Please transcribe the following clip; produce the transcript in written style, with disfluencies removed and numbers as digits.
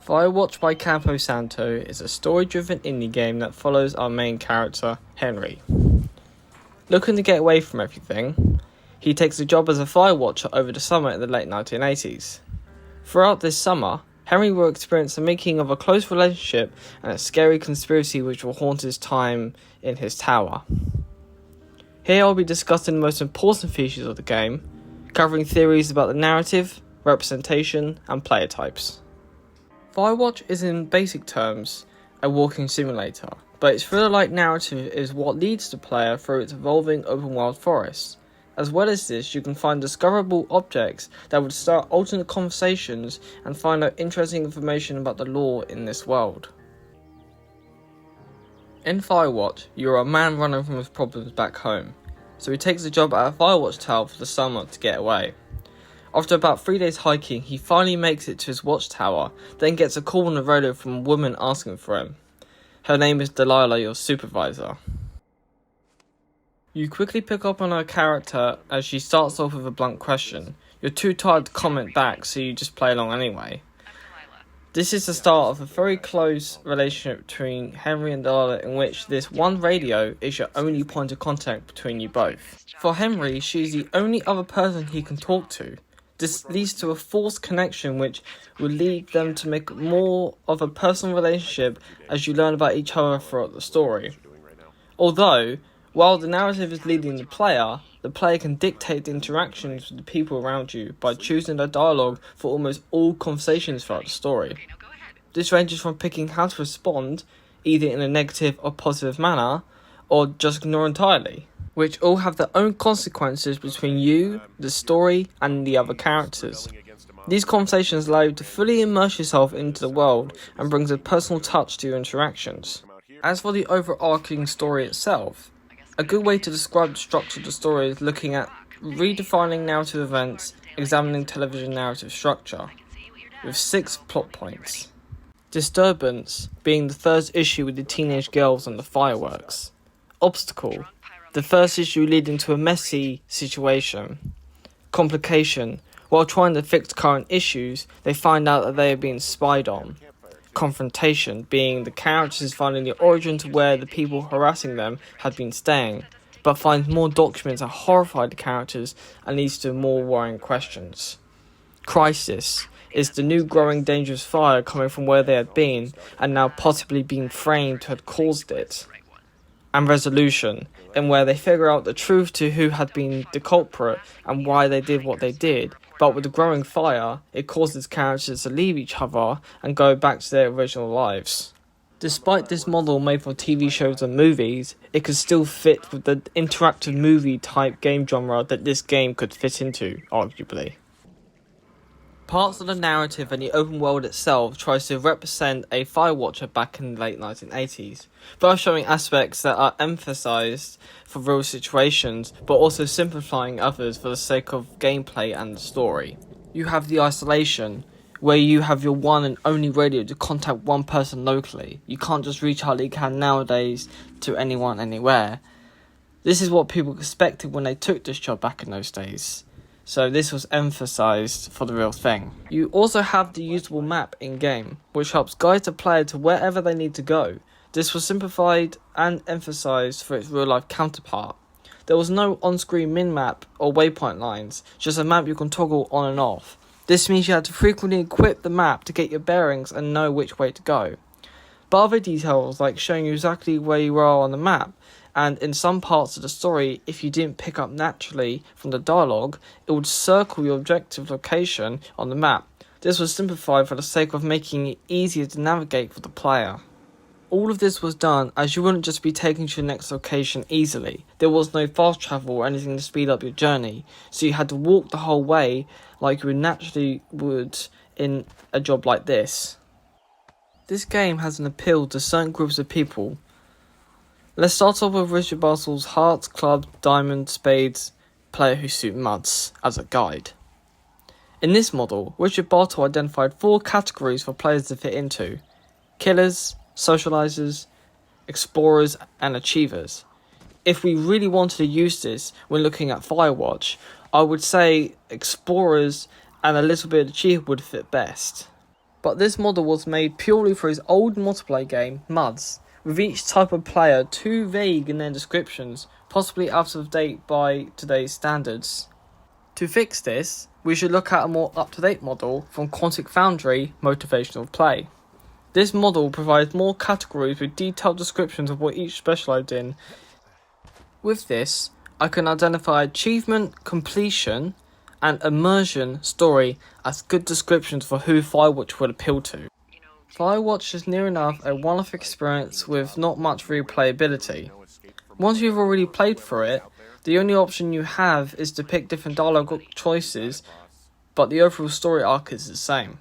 Firewatch by Campo Santo is a story-driven indie game that follows our main character, Henry. Looking to get away from everything, he takes a job as a firewatcher over the summer in the late 1980s. Throughout this summer, Henry will experience the making of a close relationship and a scary conspiracy which will haunt his time in his tower. Here I'll be discussing the most important features of the game, covering theories about the narrative, representation, and player types. Firewatch is in basic terms a walking simulator, but its thriller-like narrative is what leads the player through its evolving open-world forest. As well as this, you can find discoverable objects that would start alternate conversations and find out interesting information about the lore in this world. In Firewatch, you are a man running from his problems back home, so he takes a job at a Firewatch tower for the summer to get away. After about 3 days hiking, he finally makes it to his watchtower, then gets a call on the radio from a woman asking for him. Her name is Delilah, your supervisor. You quickly pick up on her character as she starts off with a blunt question. You're too tired to comment back, so you just play along anyway. This is the start of a very close relationship between Henry and Delilah, in which this one radio is your only point of contact between you both. For Henry, she's the only other person he can talk to. This leads to a forced connection which will lead them to make more of a personal relationship as you learn about each other throughout the story. Although, while the narrative is leading the player can dictate the interactions with the people around you by choosing their dialogue for almost all conversations throughout the story. This ranges from picking how to respond, either in a negative or positive manner, or just ignore entirely, which all have their own consequences between you, the story, and the other characters. These conversations allow you to fully immerse yourself into the world and brings a personal touch to your interactions. As for the overarching story itself, a good way to describe the structure of the story is looking at redefining narrative events, examining television narrative structure, with 6 plot points. Disturbance being the first issue with the teenage girls and the fireworks. Obstacle, the first issue leading to a messy situation. Complication, while trying to fix current issues, they find out that they are being spied on. Confrontation, being the characters finding the origin to where the people harassing them had been staying, but finds more documents that horrify the characters and leads to more worrying questions. Crisis is the new growing dangerous fire coming from where they had been and now possibly being framed to have caused it. And resolution, in where they figure out the truth to who had been the culprit and why they did what they did, but with the growing fire, it causes characters to leave each other and go back to their original lives. Despite this model made for TV shows and movies, it could still fit with the interactive movie type game genre that this game could fit into, arguably. Parts of the narrative and the open world itself tries to represent a firewatcher back in the late 1980s, both showing aspects that are emphasized for real situations, but also simplifying others for the sake of gameplay and the story. You have the isolation, where you have your one and only radio to contact one person locally. You can't just reach out like you can nowadays to anyone anywhere. This is what people expected when they took this job back in those days. So this was emphasized for the real thing. You also have the usable map in-game, which helps guide the player to wherever they need to go. This was simplified and emphasized for its real-life counterpart. There was no on-screen min-map or waypoint lines, just a map you can toggle on and off. This means you had to frequently equip the map to get your bearings and know which way to go. But other details, like showing you exactly where you are on the map, and in some parts of the story, if you didn't pick up naturally from the dialogue, it would circle your objective location on the map. This was simplified for the sake of making it easier to navigate for the player. All of this was done as you wouldn't just be taken to your next location easily. There was no fast travel or anything to speed up your journey, so you had to walk the whole way like you would naturally would in a job like this. This game has an appeal to certain groups of people. Let's start off with Richard Bartle's Hearts, Clubs, Diamonds, Spades, Player Who Suit Muds as a guide. In this model, Richard Bartle identified 4 categories for players to fit into: killers, socializers, explorers, and achievers. If we really wanted to use this when looking at Firewatch, I would say explorers and a little bit of achiever would fit best. But this model was made purely for his old multiplayer game, MUDs, with each type of player too vague in their descriptions, possibly out of date by today's standards. To fix this, we should look at a more up-to-date model from Quantic Foundry, Motivational Play. This model provides more categories with detailed descriptions of what each specialised in. With this, I can identify achievement, completion, and immersion story as good descriptions for who Firewatch would appeal to. Firewatch is near enough a one-off experience with not much replayability. Once you've already played for it, the only option you have is to pick different dialogue choices, but the overall story arc is the same.